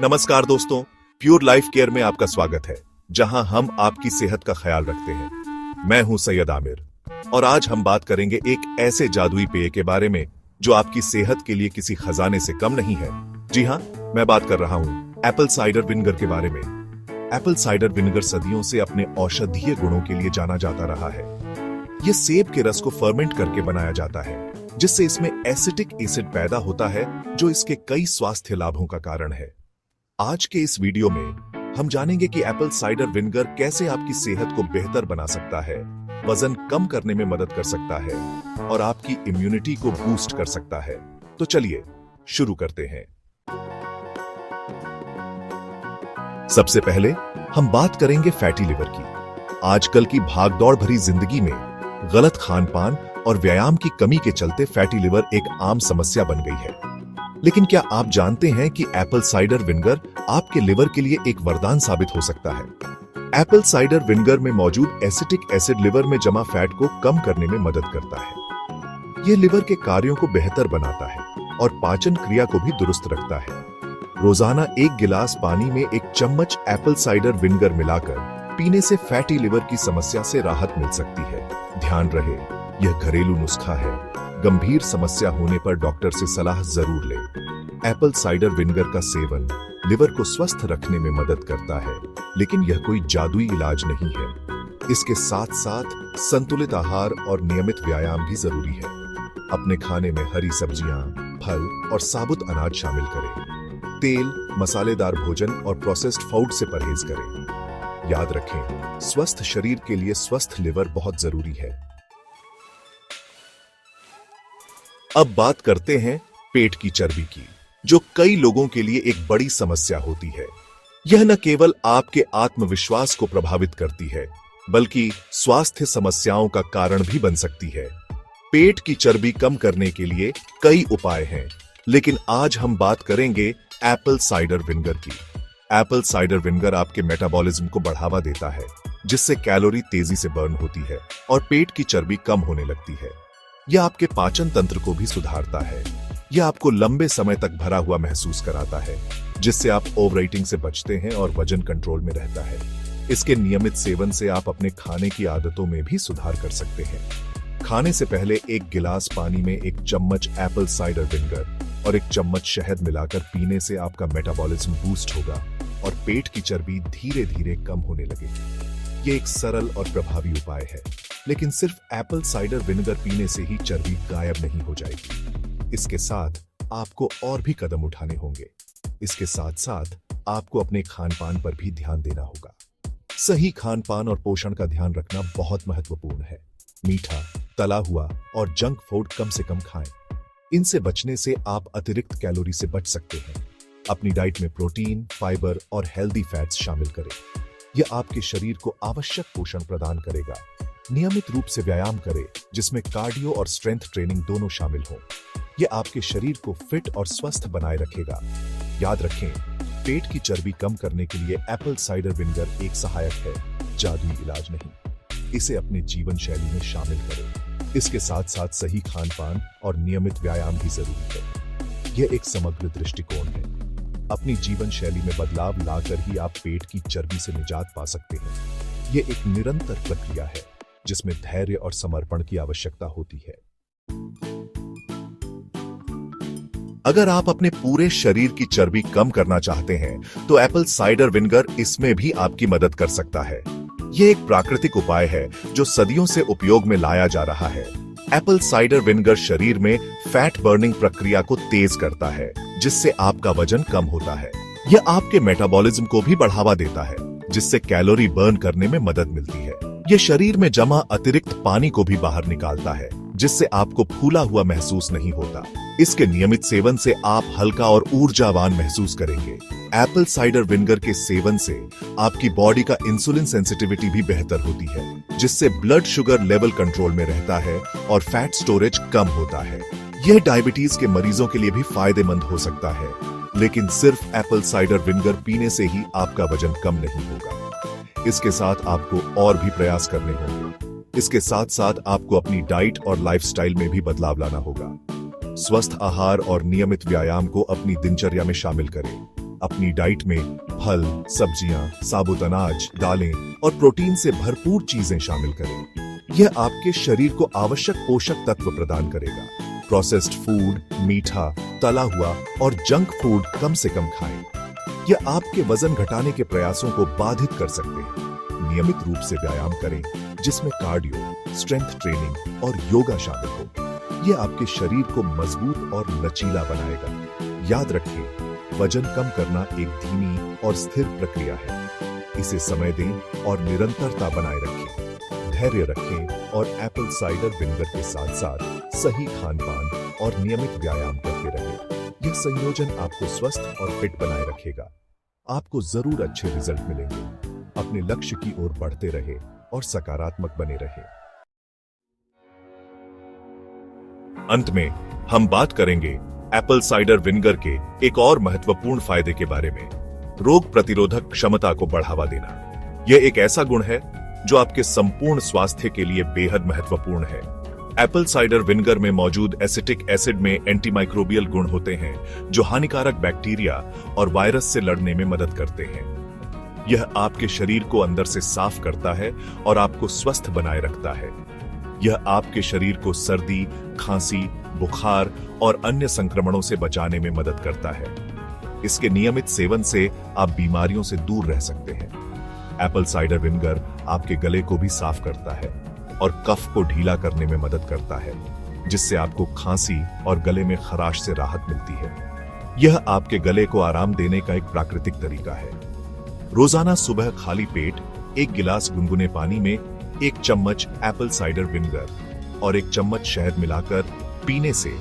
नमस्कार दोस्तों, pure life care में आपका स्वागत है, जहां हम आपकी सेहत का ख्याल रखते हैं। मैं हूं सैयद आमिर और आज हम बात करेंगे एक ऐसे जादुई पेय के बारे में जो आपकी सेहत के लिए किसी खजाने से कम नहीं है। जी हां, मैं बात कर रहा हूं एप्पल साइडर विनेगर के बारे में। एप्पल साइडर विनेगर सदियों से अपने औषधीय गुणों के लिए जाना जाता रहा है। यह सेब के रस को फर्मेंट करके बनाया जाता है, जिससे इसमें एसिटिक एसिड पैदा होता है जो इसके कई स्वास्थ्य लाभों का कारण है। आज के इस वीडियो में हम जानेंगे कि एप्पल साइडर विनेगर कैसे आपकी सेहत को बेहतर बना सकता है, वजन कम करने में मदद कर सकता है और आपकी इम्यूनिटी को बूस्ट कर सकता है। तो चलिए शुरू करते हैं। सबसे पहले हम बात करेंगे फैटी लिवर की। आजकल की भागदौड़ भरी जिंदगी में गलत खान-पान और व्यायाम की कमी के चलते फैटी लिवर एक आम समस्या बन गई है। लेकिन क्या आप जानते हैं कि एप्पल साइडर विनेगर आपके लिवर के लिए एक वरदान साबित हो सकता है? एप्पल साइडर विनेगर में मौजूद एसिटिक एसिड लिवर में जमा फैट को कम करने में मदद करता है। यह लिवर के कार्यों को बेहतर बनाता है और पाचन क्रिया को भी दुरुस्त रखता है। रोजाना 1 गिलास पानी में 1 चम्मच एप्पल साइडर विनेगर मिलाकर पीने से फैटी लिवर की समस्या से राहत मिल सकती है। ध्यान रहे, यह घरेलू नुस्खा है। गंभीर समस्या होने पर डॉक्टर से सलाह जरूर लें। एप्पल साइडर विनेगर का सेवन लिवर को स्वस्थ रखने में मदद करता है, लेकिन यह कोई जादुई इलाज नहीं है। इसके साथ साथ संतुलित आहार और नियमित व्यायाम भी जरूरी है। अपने खाने में हरी सब्जियां, फल और साबुत अनाज शामिल करें। तेल, मसालेदार भोजन और प्रोसेस्ड फूड से परहेज करें। याद रखें, स्वस्थ शरीर के लिए स्वस्थ लिवर बहुत जरूरी है। अब बात करते हैं पेट की चर्बी की, जो कई लोगों के लिए एक बड़ी समस्या होती है। यह न केवल आपके आत्मविश्वास को प्रभावित करती है, बल्कि स्वास्थ्य समस्याओं का कारण भी बन सकती है। पेट की चर्बी कम करने के लिए कई उपाय हैं, लेकिन आज हम बात करेंगे एप्पल साइडर विनेगर की। एप्पल साइडर विनेगर आपके मेटाबॉलिज्म को बढ़ावा देता है, जिससे कैलोरी तेजी से बर्न होती है और पेट की चर्बी कम होने लगती है। यह आपके पाचन तंत्र को भी सुधारता है। यह आपको लंबे समय तक भरा हुआ महसूस कराता है, जिससे आप ओवर ईटिंग से बचते हैं और वजन कंट्रोल में रहता है। इसके नियमित सेवन से आप अपने खाने की आदतों में भी सुधार कर सकते हैं। खाने से पहले 1 गिलास पानी में 1 चम्मच एप्पल साइडर विनेगर और 1 चम्मच शहद मिलाकर पीने से आपका मेटाबॉलिज्म बूस्ट होगा और पेट की चर्बी धीरे धीरे कम होने लगेगी। ये एक सरल और प्रभावी उपाय है, लेकिन सिर्फ एप्पल साइडर विनेगर पीने से ही चर्बी गायब नहीं हो जाएगी। इसके साथ आपको और भी कदम उठाने होंगे। इसके साथ साथ आपको अपने खान-पान पर भी ध्यान देना होगा। सही खान-पान और पोषण का ध्यान रखना बहुत महत्वपूर्ण है। मीठा, तला हुआ और जंक फूड कम से कम खाएं। इनसे बचने से आप अतिरिक्त कैलोरी से बच सकते हैं। अपनी डाइट में प्रोटीन, फाइबर और हेल्दी फैट्स शामिल करें। यह आपके शरीर को आवश्यक पोषण प्रदान करेगा। नियमित रूप से व्यायाम करें, जिसमें कार्डियो और स्ट्रेंथ ट्रेनिंग दोनों शामिल हों। यह आपके शरीर को फिट और स्वस्थ बनाए रखेगा। याद रखें, पेट की चर्बी कम करने के लिए एप्पल साइडर विनेगर एक सहायक है, जादुई इलाज नहीं। इसे अपने जीवन शैली में शामिल करें। इसके साथ साथ सही खान-पान और नियमित व्यायाम भी जरूरी है। यह एक समग्र दृष्टिकोण है। अपनी जीवन शैली में बदलाव लाकर ही आप पेट की चर्बी से निजात पा सकते हैं। यह एक निरंतर प्रक्रिया है, जिसमें धैर्य और समर्पण की आवश्यकता होती है। अगर आप अपने पूरे शरीर की चर्बी कम करना चाहते हैं, तो एप्पल साइडर विनेगर इसमें भी आपकी मदद कर सकता है। यह एक प्राकृतिक उपाय है जो सदियों से उपयोग में लाया जा रहा है। एप्पल साइडर विनेगर शरीर में फैट बर्निंग प्रक्रिया को तेज करता है, जिससे आपका वजन कम होता है। यह आपके मेटाबॉलिज्म को भी बढ़ावा देता है, जिससे कैलोरी बर्न करने में मदद मिलती है। यह शरीर में जमा अतिरिक्त पानी को भी बाहर निकालता है, जिससे आपको फूला हुआ महसूस नहीं होता। इसके नियमित सेवन से आप हल्का और ऊर्जावान महसूस करेंगे। एप्पल साइडर विनेगर के सेवन से आपकी बॉडी का इंसुलिन सेंसिटिविटी भी बेहतर होती है, जिससे ब्लड शुगर लेवल कंट्रोल में रहता है और फैट स्टोरेज कम होता है। यह डायबिटीज के मरीजों के लिए भी फायदेमंद हो सकता है, लेकिन सिर्फ एप्पल साइडर विनेगर पीने से ही आपका वजन कम नहीं होगा। इसके साथ आपको और भी प्रयास करने होंगे। इसके साथ साथ आपको अपनी डाइट और लाइफस्टाइल में भी बदलाव लाना होगा। स्वस्थ आहार और नियमित व्यायाम को अपनी दिनचर्या में शामिल करें। अपनी डाइट में फल, सब्जियां, साबुत अनाज, दालें और प्रोटीन से भरपूर चीजें शामिल करें। यह आपके शरीर को आवश्यक पोषक तत्व प्रदान करेगा। प्रोसेस्ड फूड, मीठा, तला हुआ और जंक फूड कम से कम खाएं। यह आपके वजन घटाने के प्रयासों को बाधित कर सकते हैं। नियमित रूप से व्यायाम करें, जिसमें कार्डियो, स्ट्रेंथ ट्रेनिंग और योगा शामिल हो। यह आपके शरीर को मजबूत और लचीला बनाएगा। याद रखें, वजन कम करना एक धीमी और स्थिर प्रक्रिया है। इसे समय दें और निरंतरता बनाए रखें। धैर्य रखें और एप्पल साइडर विनेगर के साथ साथ सही खान-पान और नियमित व्यायाम करते रहें। यह संयोजन आपको स्वस्थ और फिट बनाए रखेगा। आपको जरूर अच्छे रिजल्ट मिलेंगे। अपने लक्ष्य की ओर बढ़ते रहे और सकारात्मक बने रहे। अंत में हम बात करेंगे एप्पल साइडर विनेगर के एक और महत्वपूर्ण फायदे के बारे में, रोग प्रतिरोधक क्षमता को बढ़ावा देना। यह एक ऐसा गुण है जो आपके संपूर्ण स्वास्थ्य के लिए बेहद महत्वपूर्ण है। एप्पल साइडर विनेगर में मौजूद एसिटिक एसिड में एंटीमाइक्रोबियल गुण होते हैं जो हानिकारक बैक्टीरिया और वायरस से लड़ने में मदद करते हैं। यह आपके शरीर को अंदर से साफ करता है और आपको स्वस्थ बनाए रखता है। यह आपके शरीर को सर्दी, खांसी, बुखार और अन्य संक्रमणों से बचाने में मदद करता है। इसके नियमित सेवन से आप बीमारियों से दूर रह सकते हैं। एप्पल साइडर विनेगर आपके गले को भी साफ करता है और कफ को ढीला करने में मदद करता है, जिससे आपको खांसी और गले में खराश से राहत मिलती है। यह आपके गले को आराम देने का एक प्राकृतिक तरीका है। रोजाना सुबह खाली पेट 1 गिलास गुनगुने पानी में 1 चम्मच एप्पल साइडर विनेगर और 1 चम्मच शहद मिलाकर पीने से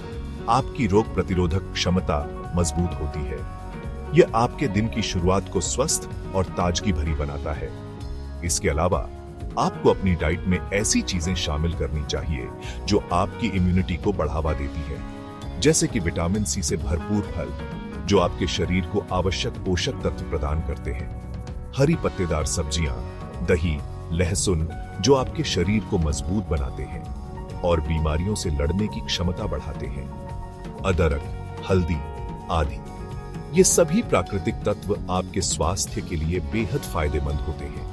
आपकी रोग प्रतिरोधक क्षमता मजबूत होती है। यह आपके दिन की शुरुआत को स्वस्थ और ताजगी भरी बनाता है। इसके अलावा आपको अपनी डाइट में ऐसी चीजें शामिल करनी चाहिए जो आपकी इम्यूनिटी को बढ़ावा देती है, जैसे कि विटामिन सी से भरपूर फल जो आपके शरीर को आवश्यक पोषक तत्व प्रदान करते हैं, हरी पत्तेदार सब्जियां, दही, लहसुन जो आपके शरीर को मजबूत बनाते हैं और बीमारियों से लड़ने की क्षमता बढ़ाते हैं, अदरक, हल्दी आदि। ये सभी प्राकृतिक तत्व आपके स्वास्थ्य के लिए बेहद फायदेमंद होते हैं।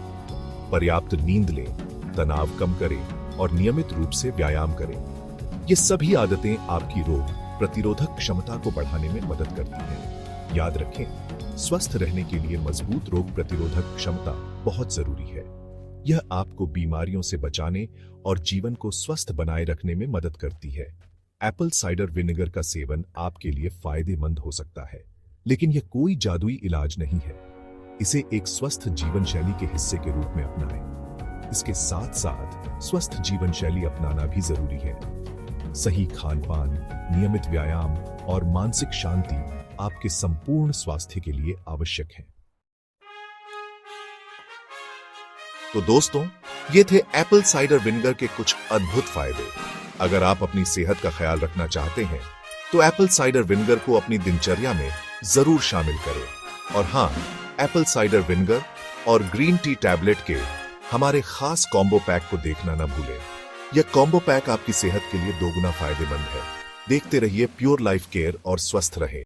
पर्याप्त नींद लें, तनाव कम करें और नियमित रूप से व्यायाम करें। ये सभी आदतें आपकी रोग प्रतिरोधक क्षमता को बढ़ाने में मदद करती हैं। याद रखें, स्वस्थ रहने के लिए मजबूत रोग प्रतिरोधक क्षमता बहुत जरूरी है। यह आपको बीमारियों से बचाने और जीवन को स्वस्थ बनाए रखने में मदद करती है। एप्पल साइडर विनेगर का सेवन आपके लिए फायदेमंद हो सकता है, लेकिन यह कोई जादुई इलाज नहीं है। इसे एक स्वस्थ जीवन शैली के हिस्से के रूप में अपनाएं। इसके साथ साथ स्वस्थ जीवन शैली अपनाना भी जरूरी है। सही खान-पान, नियमित व्यायाम और मानसिक शांति आपके संपूर्ण स्वास्थ्य के लिए आवश्यक है। तो दोस्तों, ये थे एप्पल साइडर विनेगर के कुछ अद्भुत फायदे। अगर आप अपनी सेहत का ख्याल रखना चाहते हैं तो एप्पल साइडर विनेगर को अपनी दिनचर्या में जरूर शामिल करें। और हां, एप्पल साइडर विनेगर और ग्रीन टी टैबलेट के हमारे खास कॉम्बो पैक को देखना न भूलें। यह कॉम्बो पैक आपकी सेहत के लिए दोगुना फायदेमंद है। देखते रहिए प्योर लाइफ केयर और स्वस्थ रहे।